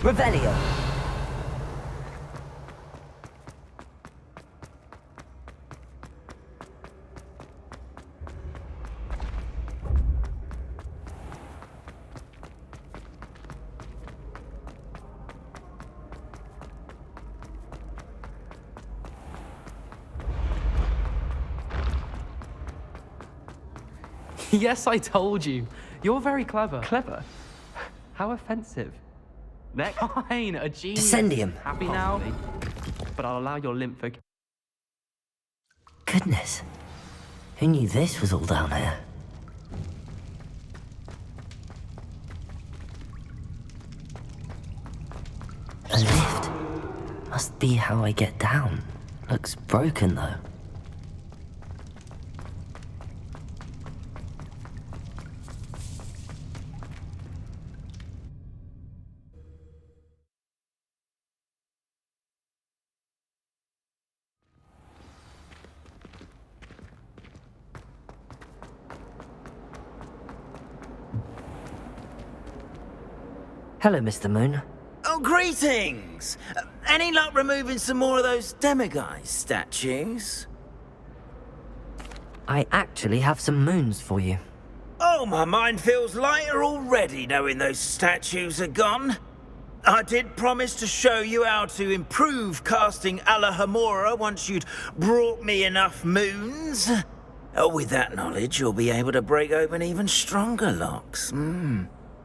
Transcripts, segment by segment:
Revelio. Yes, I told you. You're very clever. Clever? How offensive. Next. Fine, a genius. Descendium. Happy now? Possibly. But I'll allow your lympho... Goodness. Who knew this was all down here? A lift. Must be how I get down. Looks broken, though. Hello, Mr. Moon. Oh, greetings! Any luck removing some more of those demiguise statues? I actually have some moons for you. Oh, my mind feels lighter already knowing those statues are gone. I did promise to show you how to improve casting Alahamora once you'd brought me enough moons. Oh, with that knowledge, you'll be able to break open even stronger locks.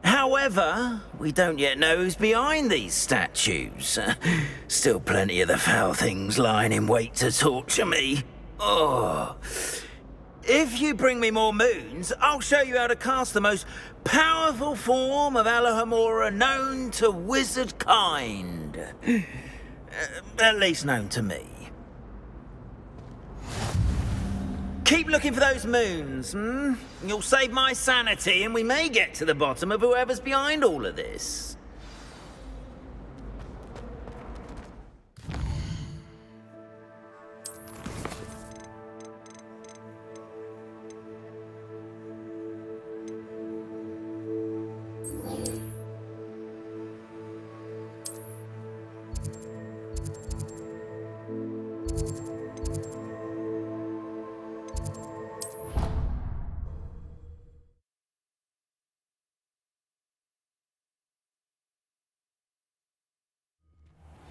However, we don't yet know who's behind these statues. Still plenty of the foul things lying in wait to torture me. Oh. If you bring me more moons, I'll show you how to cast the most powerful form of Alahamora known to wizard kind. At least known to me. Keep looking for those moons, You'll save my sanity and we may get to the bottom of whoever's behind all of this.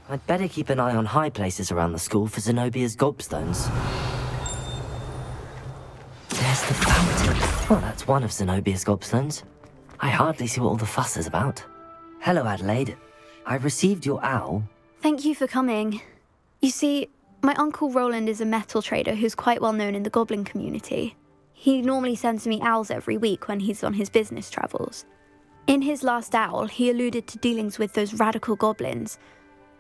I'd better keep an eye on high places around the school for Zenobia's gobstones. There's the fountain. Oh, that's one of Zenobia's gobstones. I hardly see what all the fuss is about. Hello, Adelaide. I received your owl. Thank you for coming. You see, my Uncle Roland is a metal trader who's quite well known in the goblin community. He normally sends me owls every week when he's on his business travels. In his last owl, he alluded to dealings with those radical goblins,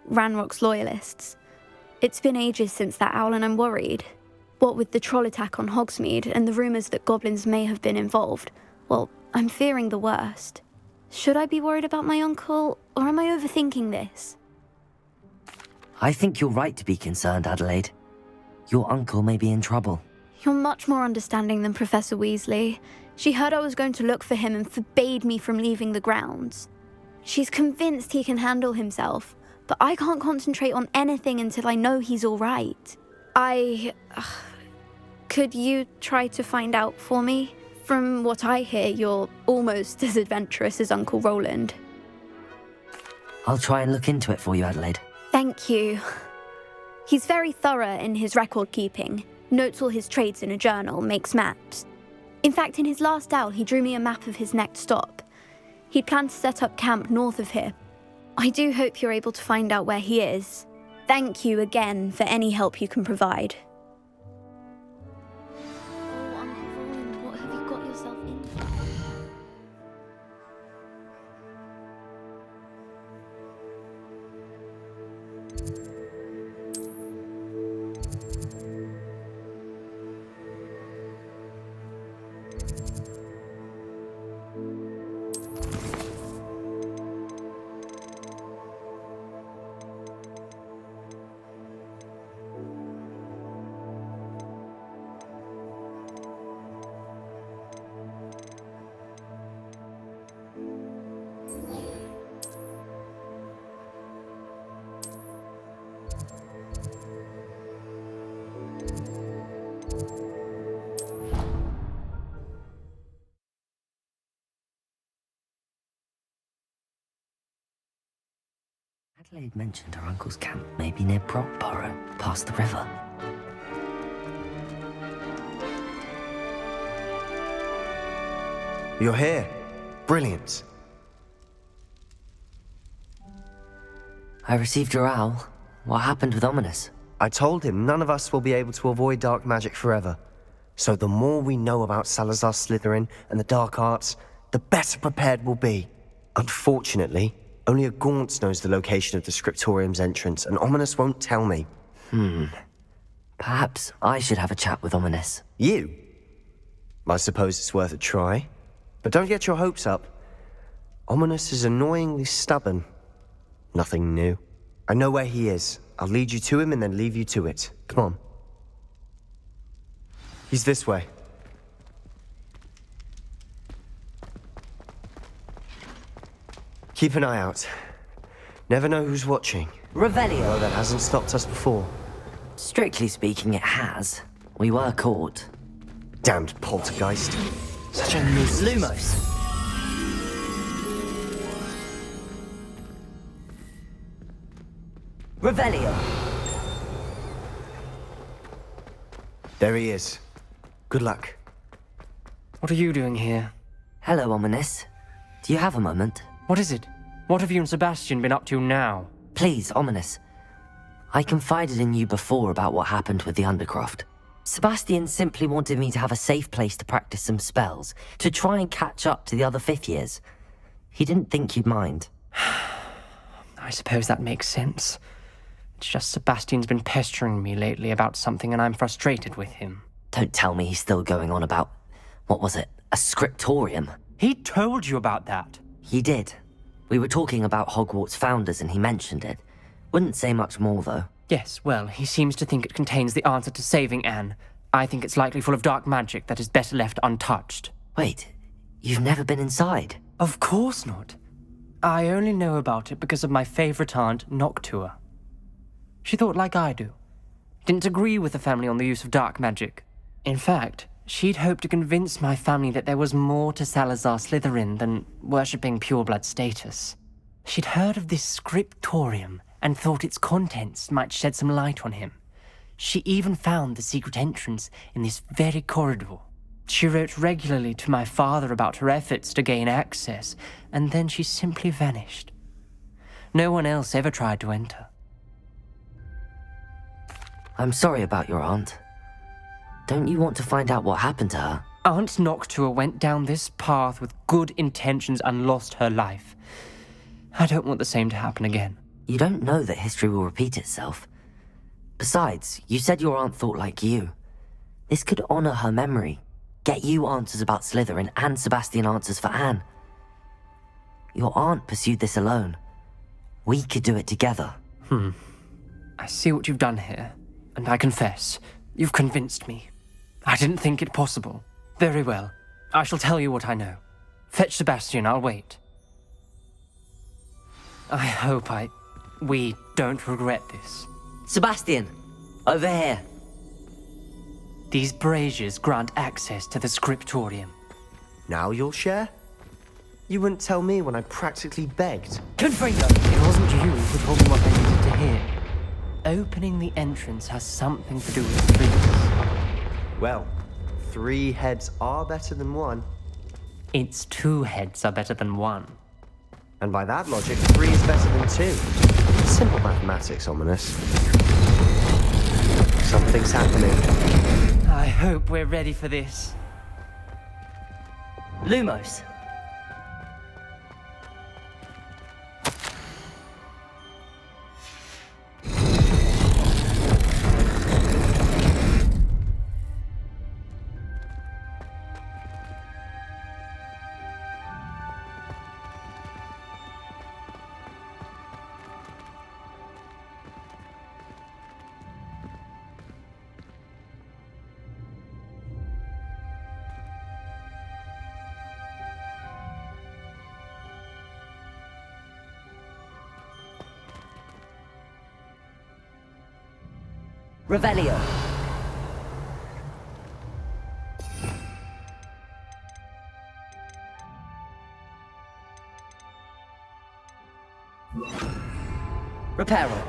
Ranrock's loyalists. It's been ages since that owl and I'm worried. What with the troll attack on Hogsmeade and the rumours that goblins may have been involved, well, I'm fearing the worst. Should I be worried about my uncle, or am I overthinking this? I think you're right to be concerned, Adelaide. Your uncle may be in trouble. You're much more understanding than Professor Weasley. She heard I was going to look for him and forbade me from leaving the grounds. She's convinced he can handle himself, but I can't concentrate on anything until I know he's all right. Could you try to find out for me? From what I hear, you're almost as adventurous as Uncle Roland. I'll try and look into it for you, Adelaide. Thank you. He's very thorough in his record keeping, notes all his trades in a journal, makes maps. In fact, in his last owl, he drew me a map of his next stop. He'd planned to set up camp north of here. I do hope you're able to find out where he is. Thank you again for any help you can provide. Oh, Uncle Roland, what have you got yourself into? Adelaide mentioned her uncle's camp may be near Brockborough, past the river. You're here. Brilliant. I received your owl. What happened with Ominous? I told him none of us will be able to avoid dark magic forever. So the more we know about Salazar Slytherin and the dark arts, the better prepared we'll be. Unfortunately, only a Gaunt knows the location of the Scriptorium's entrance, and Ominous won't tell me. Perhaps I should have a chat with Ominous. You? I suppose it's worth a try. But don't get your hopes up. Ominous is annoyingly stubborn. Nothing new. I know where he is. I'll lead you to him and then leave you to it. Come on. He's this way. Keep an eye out. Never know who's watching. Revelio! Well, that hasn't stopped us before. Strictly speaking, it has. We were caught. Damned poltergeist. Such a miss. Lumos! Revelio! There he is. Good luck. What are you doing here? Hello, Ominous. Do you have a moment? What is it? What have you and Sebastian been up to now? Please, Ominous. I confided in you before about what happened with the Undercroft. Sebastian simply wanted me to have a safe place to practice some spells, to try and catch up to the other fifth years. He didn't think you'd mind. I suppose that makes sense. It's just Sebastian's been pestering me lately about something and I'm frustrated with him. Don't tell me he's still going on about, what was it, a scriptorium? He told you about that. He did. We were talking about Hogwarts founders and he mentioned it. Wouldn't say much more, though. Yes, well, he seems to think it contains the answer to saving Anne. I think it's likely full of dark magic that is better left untouched. Wait, you've never been inside? Of course not. I only know about it because of my favorite aunt, Noctua. She thought like I do. Didn't agree with the family on the use of dark magic. In fact, she'd hoped to convince my family that there was more to Salazar Slytherin than worshipping pureblood status. She'd heard of this scriptorium and thought its contents might shed some light on him. She even found the secret entrance in this very corridor. She wrote regularly to my father about her efforts to gain access, and then she simply vanished. No one else ever tried to enter. I'm sorry about your aunt. Don't you want to find out what happened to her? Aunt Noctua went down this path with good intentions and lost her life. I don't want the same to happen again. You don't know that history will repeat itself. Besides, you said your aunt thought like you. This could honor her memory, get you answers about Slytherin and Sebastian answers for Anne. Your aunt pursued this alone. We could do it together. I see what you've done here, and I confess, you've convinced me. I didn't think it possible. Very well. I shall tell you what I know. Fetch Sebastian, I'll wait. I hope we don't regret this. Sebastian, over here. These braziers grant access to the scriptorium. Now you'll share? You wouldn't tell me when I practically begged. Confringo! It wasn't you who told me what I needed to hear. Opening the entrance has something to do with trees. Well, 3 heads are better than 1. Its 2 heads are better than 1. And by that logic, 3 is better than 2. Simple mathematics, Ominous. Something's happening. I hope we're ready for this. Lumos. Revelio. Reparo.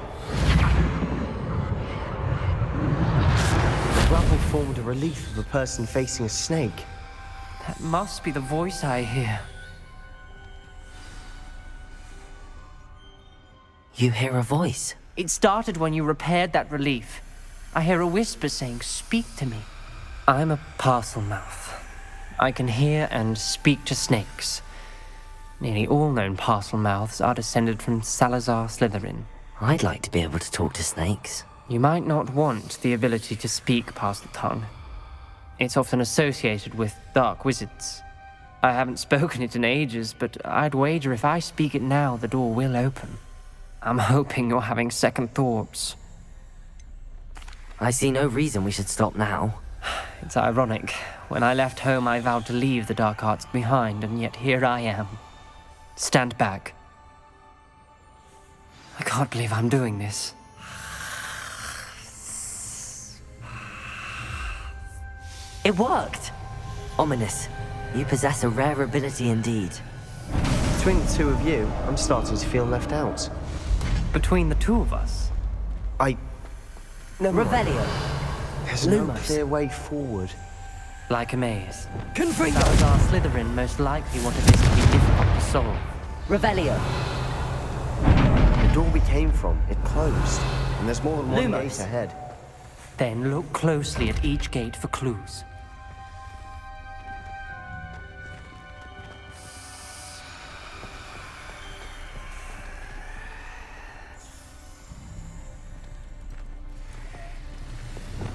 The rubble formed a relief of a person facing a snake. That must be the voice I hear. You hear a voice. It started when you repaired that relief. I hear a whisper saying, "Speak to me." I'm a parcel mouth. I can hear and speak to snakes. Nearly all known parcel mouths are descended from Salazar Slytherin. I'd like to be able to talk to snakes. You might not want the ability to speak parcel tongue. It's often associated with dark wizards. I haven't spoken it in ages, but I'd wager if I speak it now, the door will open. I'm hoping you're having second thoughts. I see no reason we should stop now. It's ironic. When I left home, I vowed to leave the dark arts behind, and yet here I am. Stand back. I can't believe I'm doing this. It worked! Ominous. You possess a rare ability indeed. Between the two of you, I'm starting to feel left out. Between the two of us, Never mind. Revelio. There's no Lumos. clear way forward. like a maze. Confringo. Salazar Slytherin most likely wanted this to be difficult to solve. Revelio. The door we came from, it closed. And there's more than one Lumos. gate ahead. Then look closely at each gate for clues.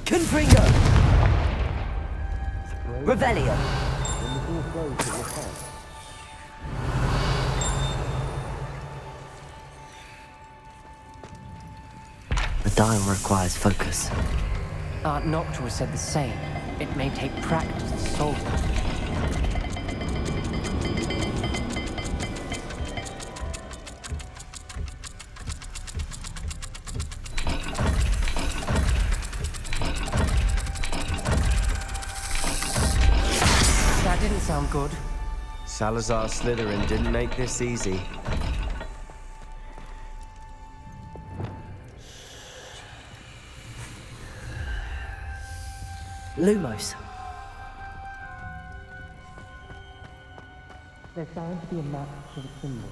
Confringo. Revelio. The dial requires focus. Aunt Noctua said the same. It may take practice to solve it. That didn't sound good. Salazar Slytherin didn't make this easy. Lumos. There's bound to be a map to the symbol.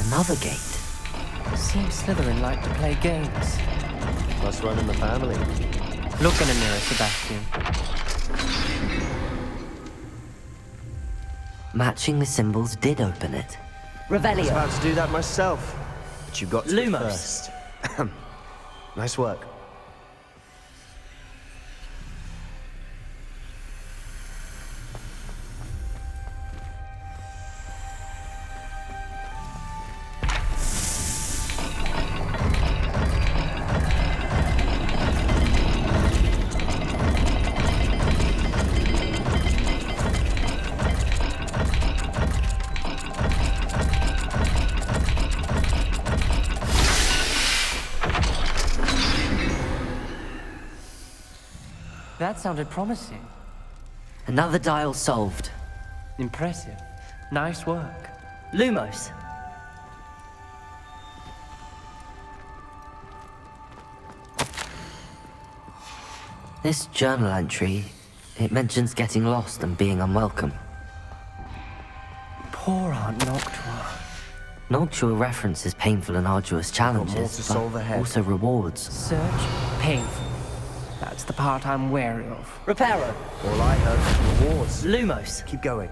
Another gate. Seems Slytherin like to play games. Must run in the family. Look in a mirror, Sebastian. Matching the symbols did open it. I was Revelio. about to do that myself. But you got to it Lumos. first. Nice work. That sounded promising. Another dial solved. Impressive. Nice work. Lumos. This journal entry, it mentions getting lost and being unwelcome. Poor Aunt Noctua. Noctua references painful and arduous challenges, more to but solve ahead. also rewards. Search painful. That's the part I'm wary of. Reparo. All I heard was rewards. Lumos. Keep going.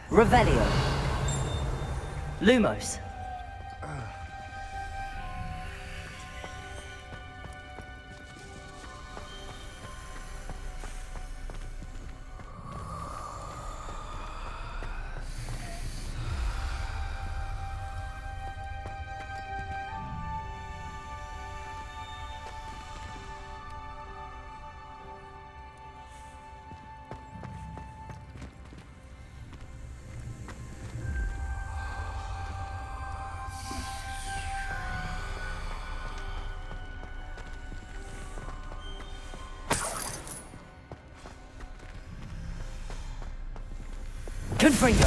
Revelio. Lumos. Confringo!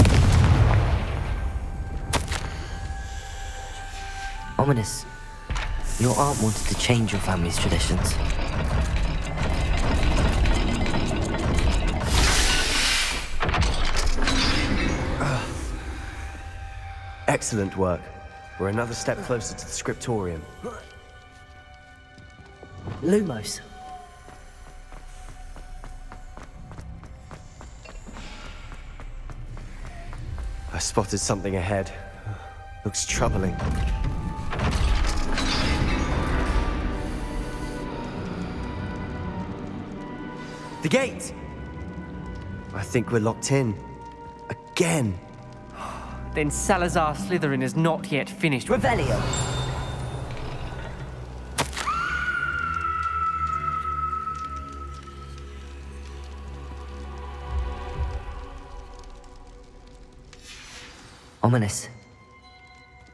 Ominous, your aunt wanted to change your family's traditions. Excellent work. We're another step closer to the scriptorium. Lumos. I spotted something ahead. Looks troubling. The gate! I think we're locked in. Again. Then Salazar Slytherin is not yet finished. Revelio! Ominous.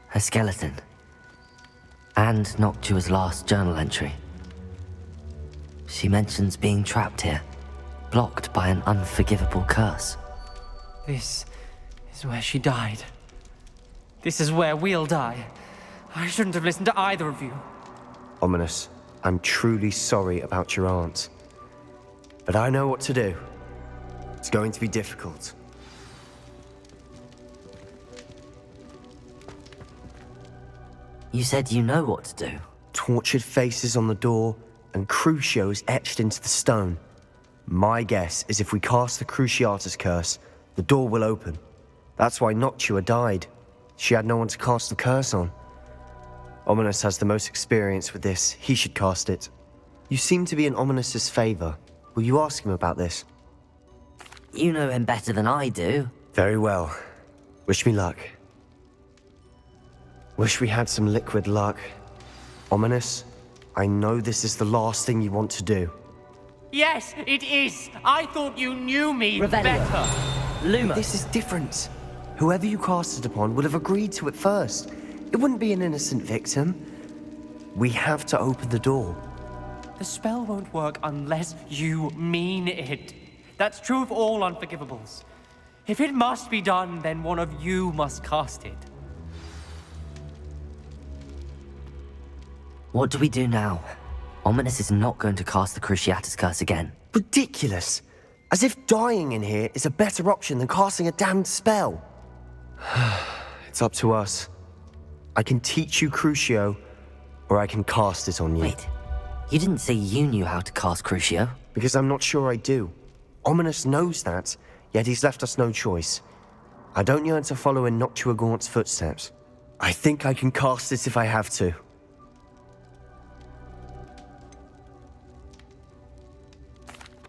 Her skeleton. And Noctua's last journal entry. She mentions being trapped here, blocked by an unforgivable curse. This is where she died. This is where we'll die. I shouldn't have listened to either of you. Ominous, I'm truly sorry about your aunt. But I know what to do. It's going to be difficult. You said you know what to do. Tortured faces on the door, and Crucios etched into the stone. My guess is if we cast the Cruciatus curse, the door will open. That's why Noctua died. She had no one to cast the curse on. Ominous has the most experience with this. He should cast it. You seem to be in Ominous's favor. Will you ask him about this? You know him better than I do. Very well. Wish me luck. Wish we had some liquid luck. Ominous, I know this is the last thing you want to do. Yes, it is. I thought you knew me Revelio. better. Lumos. This is different. Whoever you cast it upon would have agreed to it first. It wouldn't be an innocent victim. We have to open the door. The spell won't work unless you mean it. That's true of all unforgivables. If it must be done, then one of you must cast it. What do we do now? Ominous is not going to cast the Cruciatus curse again. Ridiculous. As if dying in here is a better option than casting a damned spell. It's up to us. I can teach you Crucio, or I can cast it on you. Wait, you didn't say you knew how to cast Crucio? Because I'm not sure I do. Ominous knows that, yet he's left us no choice. I don't yearn to follow in Noctua Gaunt's footsteps. I think I can cast it if I have to.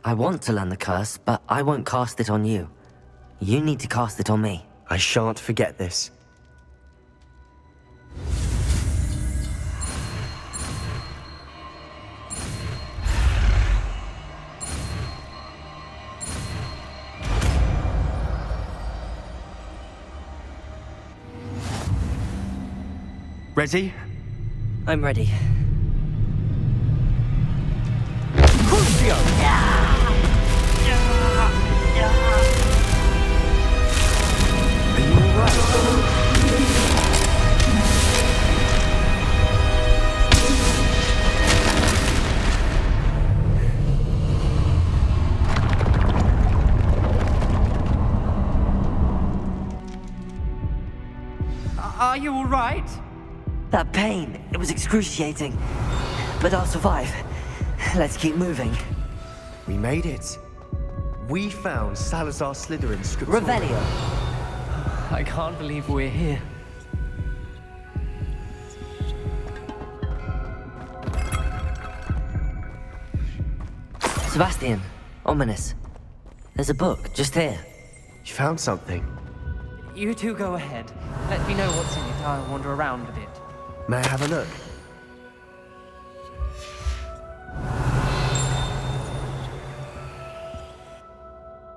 I want to learn the curse, but I won't cast it on you. You need to cast it on me. I shan't forget this. Ready? I'm ready. Are you all right? That pain, it was excruciating. But I'll survive. Let's keep moving. We made it. We found Salazar Slytherin's scriptorium. Revelio. I can't believe we're here. Sebastian, Ominous. There's a book just here. You found something. You two go ahead. Let me know what's in it. I'll wander around a bit. May I have a look?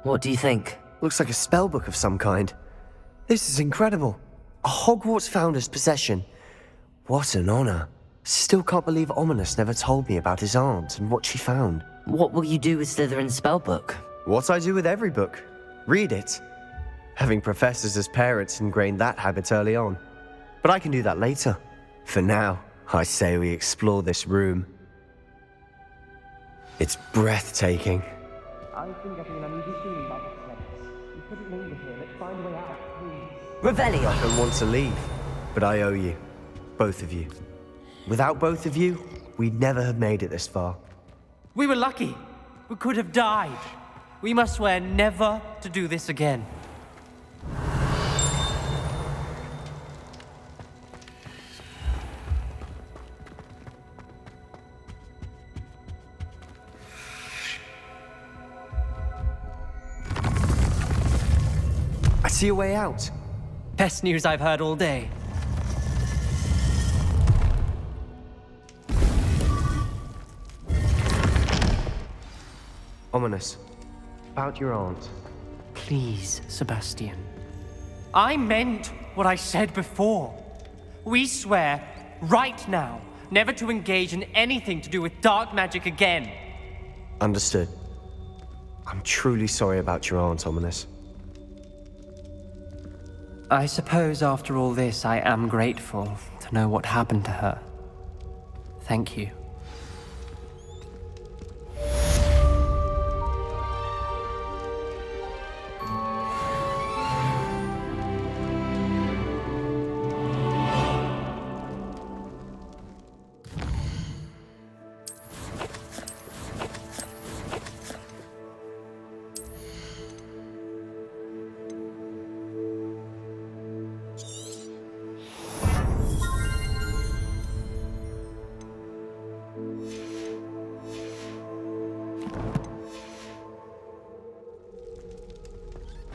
What do you think? Looks like a spell book of some kind. This is incredible. A Hogwarts founder's possession. What an honor. Still can't believe Ominous never told me about his aunt and what she found. What will you do with Slytherin's spellbook? What I do with every book. Read it. Having professors as parents ingrained that habit early on. But I can do that later. For now, I say we explore this room. It's breathtaking. I've been getting an uneasy feeling about this place. We couldn't linger here. Let's find a way out, please. Revelio! I don't want to leave, but I owe you. Both of you. Without both of you, we'd never have made it this far. We were lucky. We could have died. We must swear never to do this again. I see a way out. Best news I've heard all day. Ominous. About your aunt. Please, Sebastian. I meant what I said before. We swear, right now, never to engage in anything to do with dark magic again. Understood. I'm truly sorry about your aunt, Ominous. I suppose after all this, I am grateful to know what happened to her. Thank you.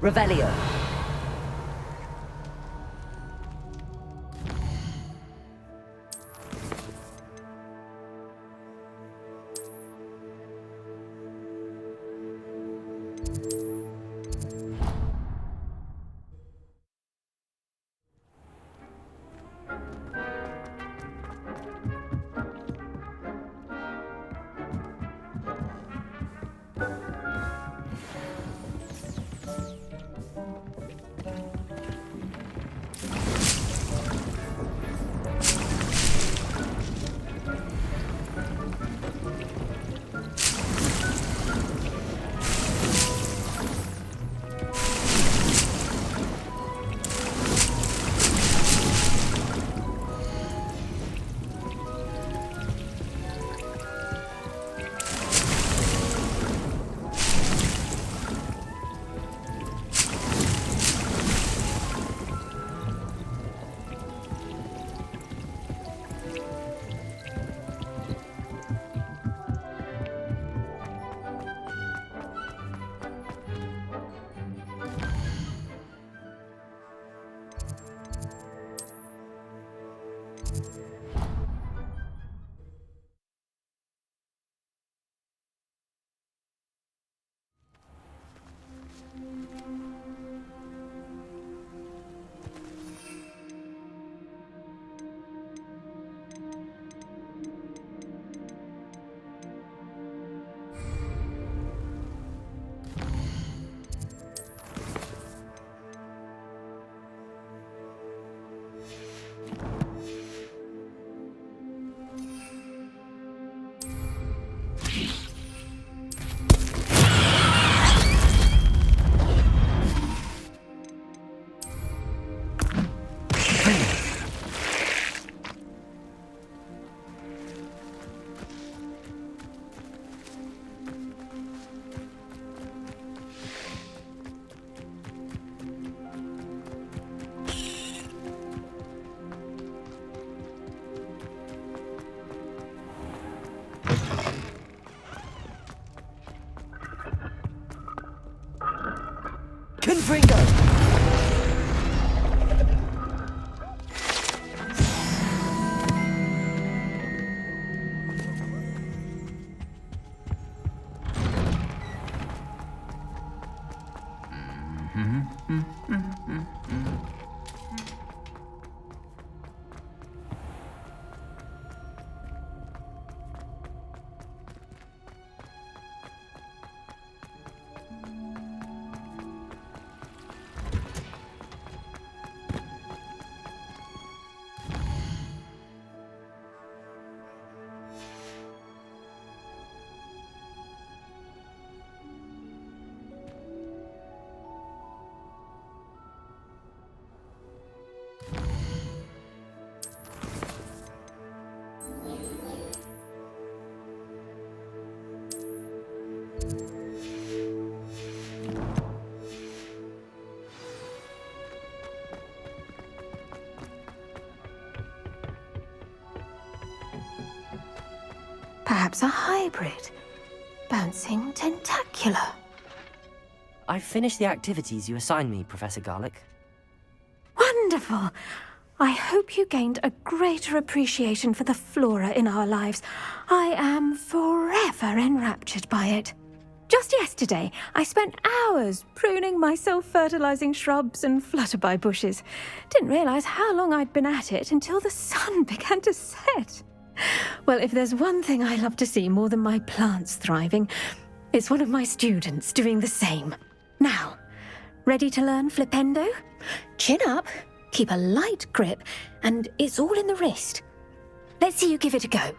Revelio! Confringo! perhaps a hybrid. Bouncing tentacular. I've finished the activities you assigned me, Professor Garlick. Wonderful! I hope you gained a greater appreciation for the flora in our lives. I am forever enraptured by it. Just yesterday, I spent hours pruning my self-fertilizing shrubs and flutterby bushes. Didn't realize how long I'd been at it until the sun began to set. Well, if there's one thing I love to see more than my plants thriving, it's one of my students doing the same. Now, ready to learn flipendo? Chin up, keep a light grip, and it's all in the wrist. Let's see you give it a go.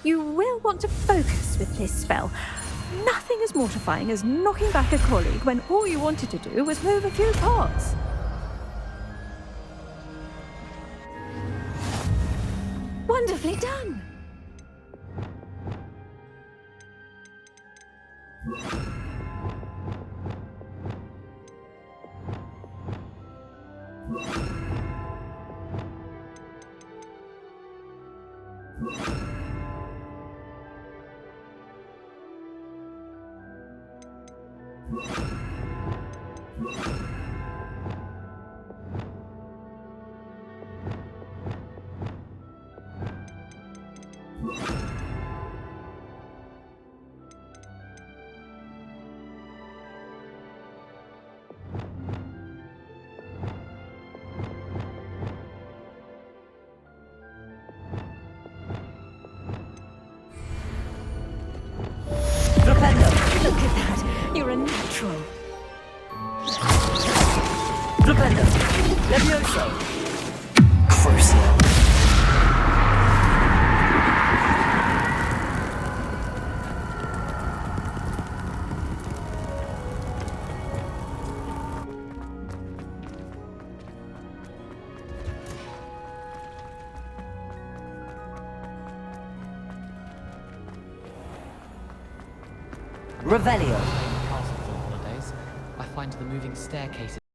You will want to focus with this spell. Nothing as mortifying as knocking back a colleague when all you wanted to do was move a few pots. Wonderfully done. Look at that. You're a natural. Flipendo! Levioso! Crucio! Revelio! Castle for holidays. I find the moving staircases